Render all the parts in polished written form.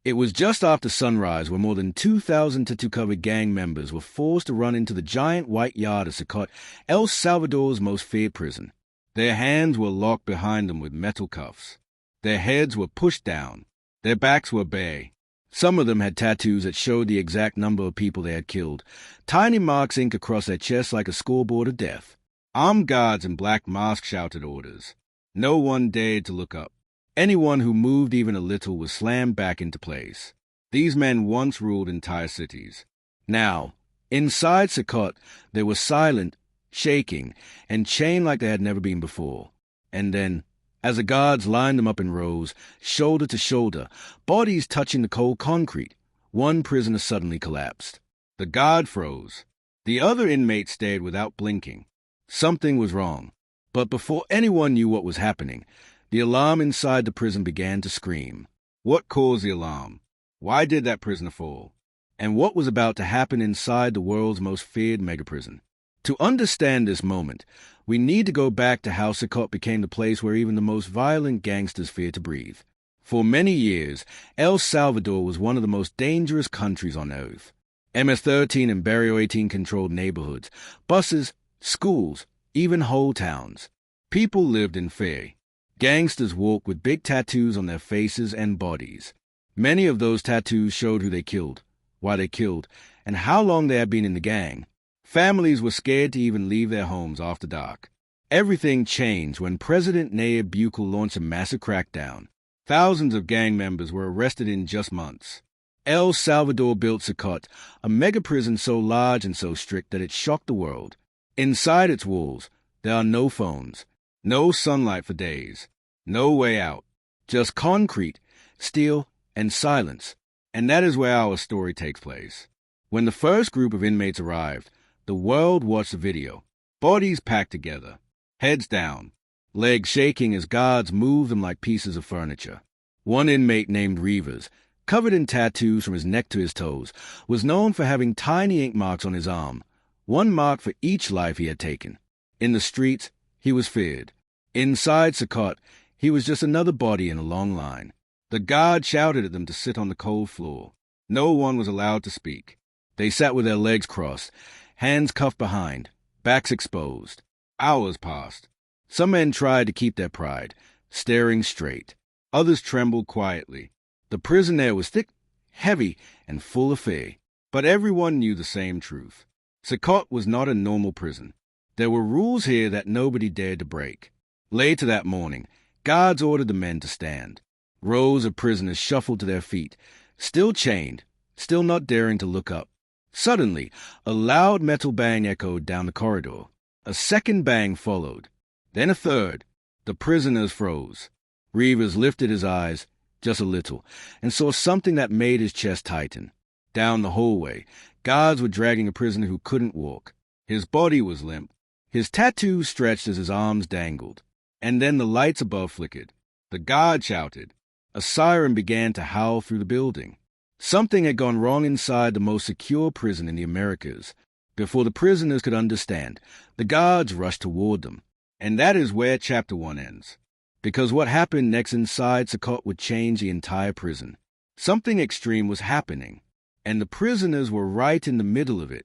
It was just after sunrise when more than 2,000 tattoo-covered gang members were forced to run into the giant white yard of CECOT, El Salvador's most feared prison. Their hands were locked behind them with metal cuffs. Their heads were pushed down. Their backs were bare. Some of them had tattoos that showed the exact number of people they had killed, tiny marks inked across their chests like a scoreboard of death. Armed guards in black masks shouted orders. No one dared to look up. Anyone who moved even a little was slammed back into place. These men once ruled entire cities. Now, inside CECOT, they were silent, shaking, and chained like they had never been before. And then, as the guards lined them up in rows, shoulder to shoulder, bodies touching the cold concrete, one prisoner suddenly collapsed. The guard froze. The other inmate stared without blinking. Something was wrong. But before anyone knew what was happening, the alarm inside the prison began to scream. What caused the alarm? Why did that prisoner fall? And what was about to happen inside the world's most feared megaprison? To understand this moment, we need to go back to how CECOT became the place where even the most violent gangsters feared to breathe. For many years, El Salvador was one of the most dangerous countries on earth. MS-13 and Barrio 18 controlled neighborhoods, buses, schools, even whole towns. People lived in fear. Gangsters walked with big tattoos on their faces and bodies. Many of those tattoos showed who they killed, why they killed, and how long they had been in the gang. Families were scared to even leave their homes after dark. Everything changed when President Nayib Bukele launched a massive crackdown. Thousands of gang members were arrested in just months. El Salvador built CECOT, a mega prison so large and so strict that it shocked the world. Inside its walls, there are no phones, no sunlight for days, no way out, just concrete, steel, and silence. And that is where our story takes place. When the first group of inmates arrived, the world watched the video. Bodies packed together, heads down, legs shaking as guards moved them like pieces of furniture. One inmate named Rivas, covered in tattoos from his neck to his toes, was known for having tiny ink marks on his arm, one mark for each life he had taken. In the streets, he was feared. Inside CECOT, he was just another body in a long line. The guard shouted at them to sit on the cold floor. No one was allowed to speak. They sat with their legs crossed, hands cuffed behind, backs exposed. Hours passed. Some men tried to keep their pride, staring straight. Others trembled quietly. The prison air was thick, heavy, and full of fear. But everyone knew the same truth. CECOT was not a normal prison. There were rules here that nobody dared to break. Later that morning, guards ordered the men to stand. Rows of prisoners shuffled to their feet, still chained, still not daring to look up. Suddenly, a loud metal bang echoed down the corridor. A second bang followed. Then a third. The prisoners froze. Rivas lifted his eyes, just a little, and saw something that made his chest tighten. Down the hallway, guards were dragging a prisoner who couldn't walk. His body was limp. His tattoos stretched as his arms dangled. And then the lights above flickered. The guard shouted. A siren began to howl through the building. Something had gone wrong inside the most secure prison in the Americas. Before the prisoners could understand, the guards rushed toward them. And that is where Chapter 1 ends. Because what happened next inside CECOT would change the entire prison. Something extreme was happening, and the prisoners were right in the middle of it.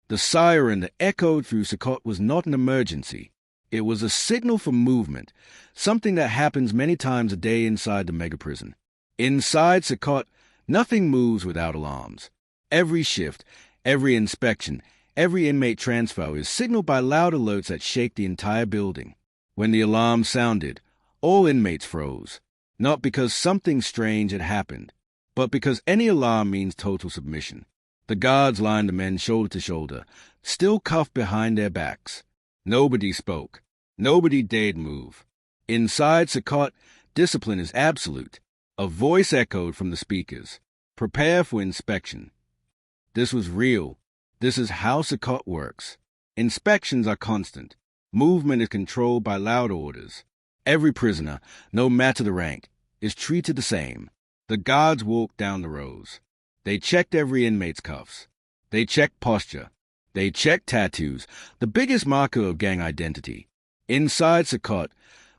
The siren that echoed through CECOT was not an emergency. It was a signal for movement, something that happens many times a day inside the mega prison. Inside CECOT, nothing moves without alarms. Every shift, every inspection, every inmate transfer is signaled by loud alerts that shake the entire building. When the alarm sounded, all inmates froze, not because something strange had happened, but because any alarm means total submission. The guards lined the men shoulder to shoulder, still cuffed behind their backs. Nobody spoke. Nobody dared move. Inside CECOT, discipline is absolute. A voice echoed from the speakers. Prepare for inspection. This was real. This is how CECOT works. Inspections are constant. Movement is controlled by loud orders. Every prisoner, no matter the rank, is treated the same. The guards walked down the rows. They checked every inmate's cuffs. They checked posture. They checked tattoos, the biggest marker of gang identity. Inside CECOT,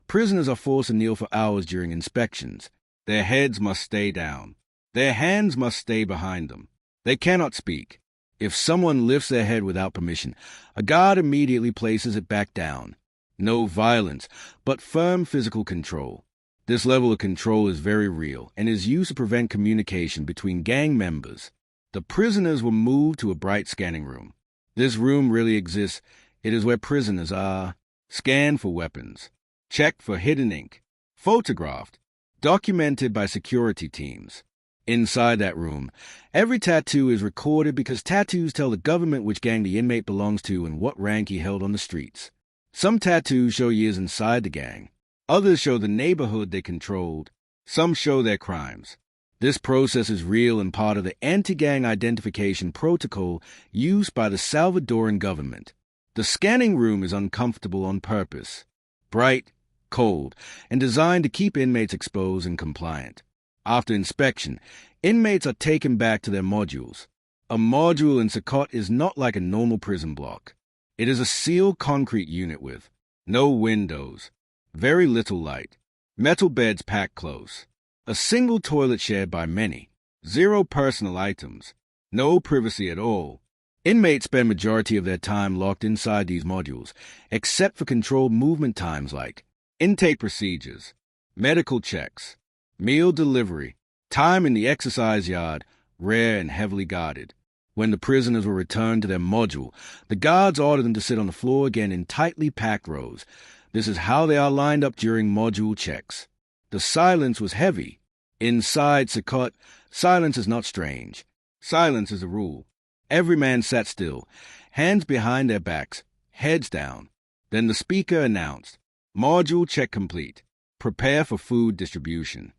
prisoners are forced to kneel for hours during inspections. Their heads must stay down. Their hands must stay behind them. They cannot speak. If someone lifts their head without permission, a guard immediately places it back down. No violence, but firm physical control. This level of control is very real and is used to prevent communication between gang members. The prisoners were moved to a bright scanning room. This room really exists. It is where prisoners are scanned for weapons, checked for hidden ink, photographed, documented by security teams. Inside that room, every tattoo is recorded because tattoos tell the government which gang the inmate belongs to and what rank he held on the streets. Some tattoos show years inside the gang. Others show the neighborhood they controlled. Some show their crimes. This process is real and part of the anti-gang identification protocol used by the Salvadoran government. The scanning room is uncomfortable on purpose. Bright, cold, and designed to keep inmates exposed and compliant. After inspection, inmates are taken back to their modules. A module in CECOT is not like a normal prison block. It is a sealed concrete unit with no windows, very little light, metal beds packed close, a single toilet shared by many, 0 personal items, no privacy at all. Inmates spend majority of their time locked inside these modules, except for controlled movement times like intake procedures, medical checks, meal delivery, time in the exercise yard, rare and heavily guarded. When the prisoners were returned to their module, the guards ordered them to sit on the floor again in tightly packed rows. This is how they are lined up during module checks. The silence was heavy. Inside CECOT, silence is not strange. Silence is a rule. Every man sat still, hands behind their backs, heads down. Then the speaker announced, "Module check complete. Prepare for food distribution."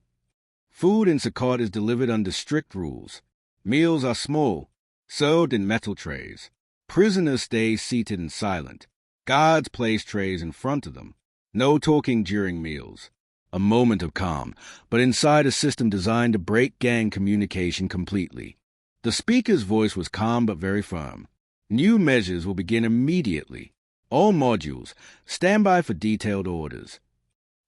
Food in CECOT is delivered under strict rules. Meals are small, served in metal trays. Prisoners stay seated and silent. Guards place trays in front of them. No talking during meals. A moment of calm, but inside a system designed to break gang communication completely. The speaker's voice was calm but very firm. New measures will begin immediately. All modules, stand by for detailed orders.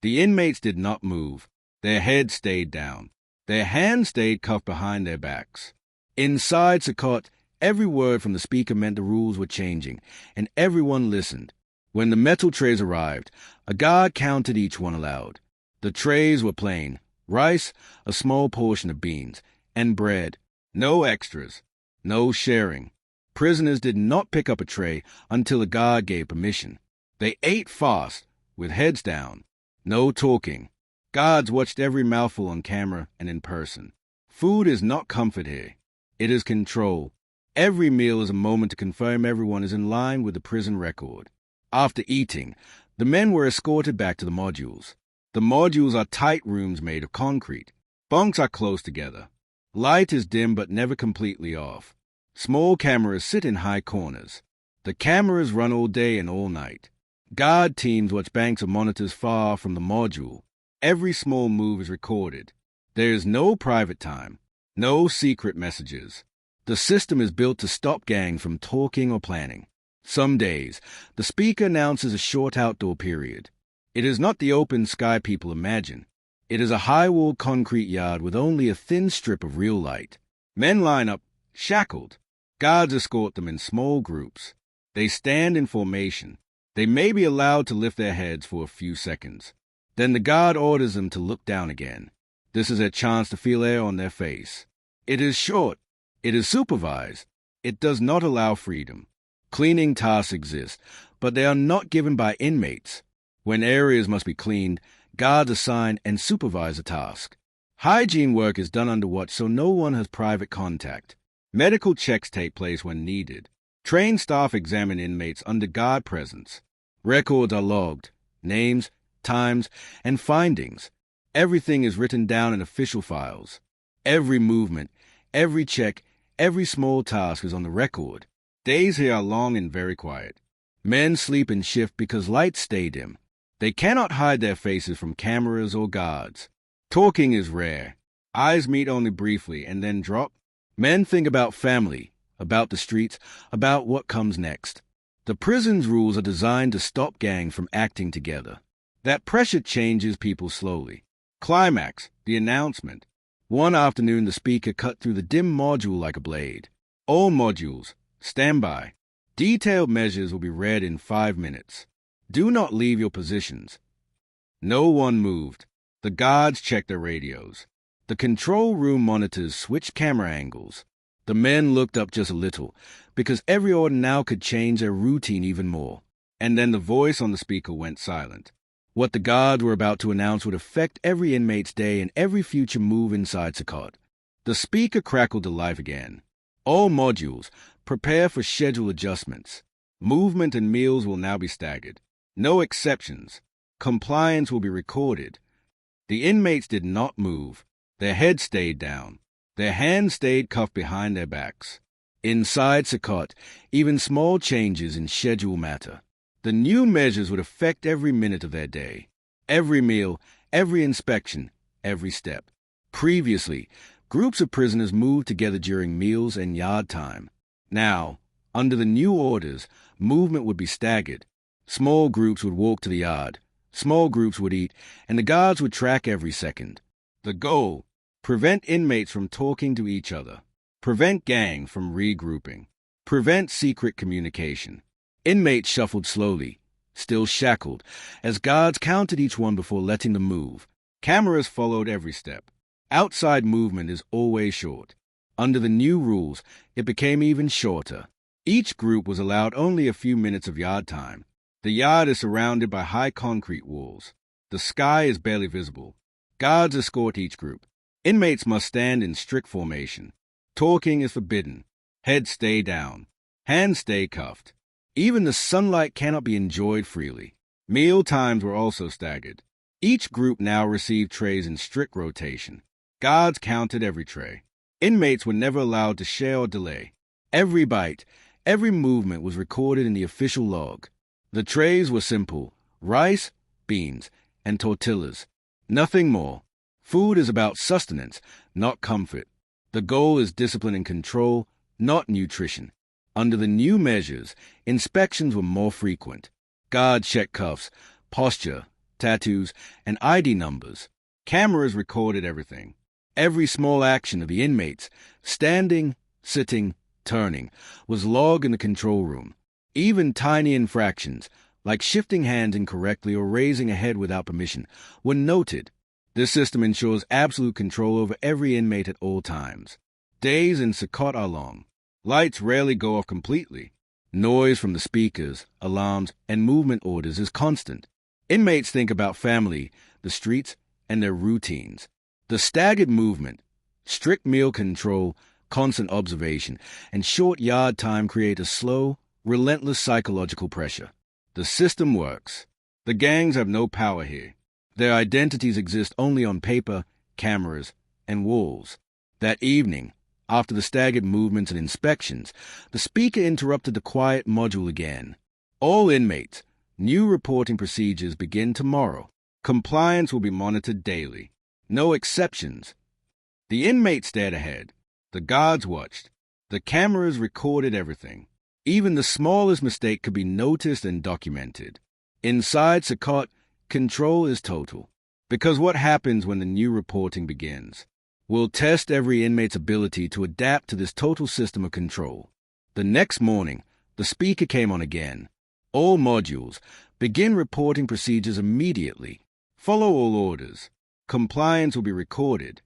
The inmates did not move. Their heads stayed down. Their hands stayed cuffed behind their backs. Inside CECOT, every word from the speaker meant the rules were changing, and everyone listened. When the metal trays arrived, a guard counted each one aloud. The trays were plain, rice, a small portion of beans, and bread. No extras, no sharing. Prisoners did not pick up a tray until the guard gave permission. They ate fast, with heads down. No talking. Guards watched every mouthful on camera and in person. Food is not comfort here. It is control. Every meal is a moment to confirm everyone is in line with the prison record. After eating, the men were escorted back to the modules. The modules are tight rooms made of concrete. Bunks are close together. Light is dim but never completely off. Small cameras sit in high corners. The cameras run all day and all night. Guard teams watch banks of monitors far from the module. Every small move is recorded. There is no private time, no secret messages. The system is built to stop gangs from talking or planning. Some days, the speaker announces a short outdoor period. It is not the open sky people imagine. It is a high-walled concrete yard with only a thin strip of real light. Men line up, shackled. Guards escort them in small groups. They stand in formation. They may be allowed to lift their heads for a few seconds. Then the guard orders them to look down again. This is their chance to feel air on their face. It is short. It is supervised. It does not allow freedom. Cleaning tasks exist, but they are not given by inmates. When areas must be cleaned, guards assign and supervise the task. Hygiene work is done under watch so no one has private contact. Medical checks take place when needed. Trained staff examine inmates under guard presence. Records are logged. Names, times, and findings. Everything is written down in official files. Every movement, every check, every small task is on the record. Days here are long and very quiet. Men sleep in shift because lights stay dim. They cannot hide their faces from cameras or guards. Talking is rare. Eyes meet only briefly and then drop. Men think about family, about the streets, about what comes next. The prison's rules are designed to stop gangs from acting together. That pressure changes people slowly. Climax, the announcement. One afternoon, the speaker cut through the dim module like a blade. All modules, stand by. Detailed measures will be read in 5 minutes. Do not leave your positions. No one moved. The guards checked their radios. The control room monitors switched camera angles. The men looked up just a little, because every order now could change their routine even more. And then the voice on the speaker went silent. What the guards were about to announce would affect every inmate's day and every future move inside CECOT. The speaker crackled to life again. All modules, prepare for schedule adjustments. Movement and meals will now be staggered. No exceptions. Compliance will be recorded. The inmates did not move. Their heads stayed down. Their hands stayed cuffed behind their backs. Inside CECOT, even small changes in schedule matter. The new measures would affect every minute of their day. Every meal, every inspection, every step. Previously, groups of prisoners moved together during meals and yard time. Now, under the new orders, movement would be staggered. Small groups would walk to the yard. Small groups would eat, and the guards would track every second. The goal: prevent inmates from talking to each other. Prevent gang from regrouping. Prevent secret communication. Inmates shuffled slowly, still shackled, as guards counted each one before letting them move. Cameras followed every step. Outside movement is always short. Under the new rules, it became even shorter. Each group was allowed only a few minutes of yard time. The yard is surrounded by high concrete walls. The sky is barely visible. Guards escort each group. Inmates must stand in strict formation. Talking is forbidden. Heads stay down. Hands stay cuffed. Even the sunlight cannot be enjoyed freely. Meal times were also staggered. Each group now received trays in strict rotation. Guards counted every tray. Inmates were never allowed to share or delay. Every bite, every movement was recorded in the official log. The trays were simple: rice, beans, and tortillas. Nothing more. Food is about sustenance, not comfort. The goal is discipline and control, not nutrition. Under the new measures, inspections were more frequent. Guards checked cuffs, posture, tattoos, and ID numbers. Cameras recorded everything. Every small action of the inmates, standing, sitting, turning, was logged in the control room. Even tiny infractions, like shifting hands incorrectly or raising a head without permission, were noted. This system ensures absolute control over every inmate at all times. Days in CECOT are long. Lights rarely go off completely. Noise from the speakers, alarms, and movement orders is constant. Inmates think about family, the streets, and their routines. The staggered movement, strict meal control, constant observation, and short yard time create a slow, relentless psychological pressure. The system works. The gangs have no power here. Their identities exist only on paper, cameras, and walls. That evening, after the staggered movements and inspections, the speaker interrupted the quiet module again. All inmates, new reporting procedures begin tomorrow. Compliance will be monitored daily. No exceptions. The inmates stared ahead. The guards watched. The cameras recorded everything. Even the smallest mistake could be noticed and documented. Inside CECOT, control is total. Because what happens when the new reporting begins? We'll test every inmate's ability to adapt to this total system of control. The next morning, the speaker came on again. All modules, begin reporting procedures immediately. Follow all orders. Compliance will be recorded.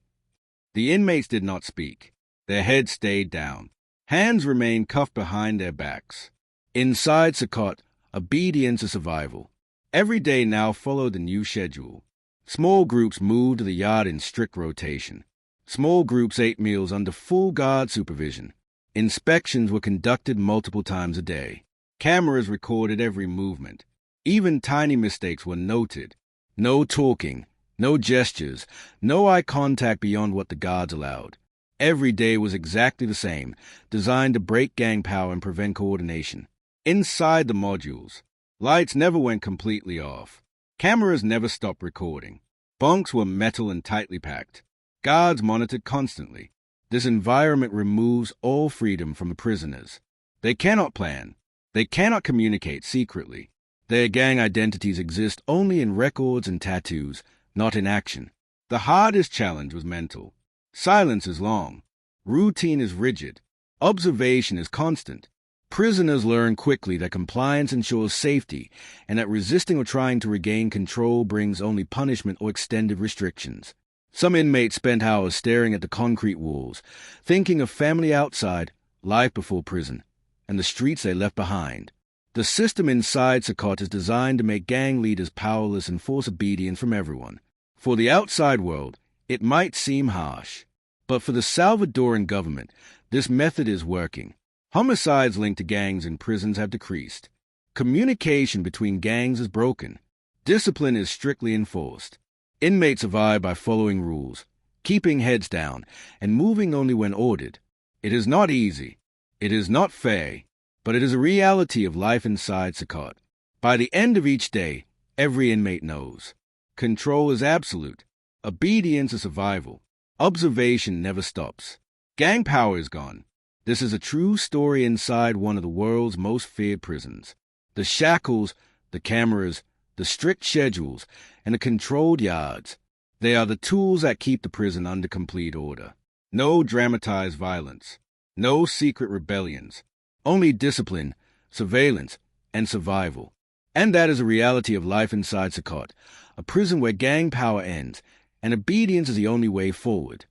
The inmates did not speak. Their heads stayed down. Hands remained cuffed behind their backs. Inside CECOT, obedience is survival. Every day now followed the new schedule. Small groups moved to the yard in strict rotation. Small groups ate meals under full guard supervision. Inspections were conducted multiple times a day. Cameras recorded every movement. Even tiny mistakes were noted. No talking, no gestures, no eye contact beyond what the guards allowed. Every day was exactly the same, designed to break gang power and prevent coordination. Inside the modules, lights never went completely off. Cameras never stopped recording. Bunks were metal and tightly packed. Guards monitored constantly. This environment removes all freedom from the prisoners. They cannot plan. They cannot communicate secretly. Their gang identities exist only in records and tattoos, not in action. The hardest challenge was mental. Silence is long. Routine is rigid. Observation is constant. Prisoners learn quickly that compliance ensures safety and that resisting or trying to regain control brings only punishment or extended restrictions. Some inmates spent hours staring at the concrete walls, thinking of family outside, life before prison, and the streets they left behind. The system inside CECOT is designed to make gang leaders powerless and force obedience from everyone. For the outside world, it might seem harsh, but for the Salvadoran government, this method is working. Homicides linked to gangs in prisons have decreased. Communication between gangs is broken. Discipline is strictly enforced. Inmates abide by following rules, keeping heads down, and moving only when ordered. It is not easy. It is not fair, but it is a reality of life inside CECOT. By the end of each day, every inmate knows. Control is absolute. Obedience is survival. Observation never stops. Gang power is gone. This is a true story inside one of the world's most feared prisons. The shackles, the cameras, the strict schedules, and the controlled yards. They are the tools that keep the prison under complete order. No dramatized violence. No secret rebellions. Only discipline, surveillance, and survival. And that is a reality of life inside CECOT, a prison where gang power ends, and obedience is the only way forward.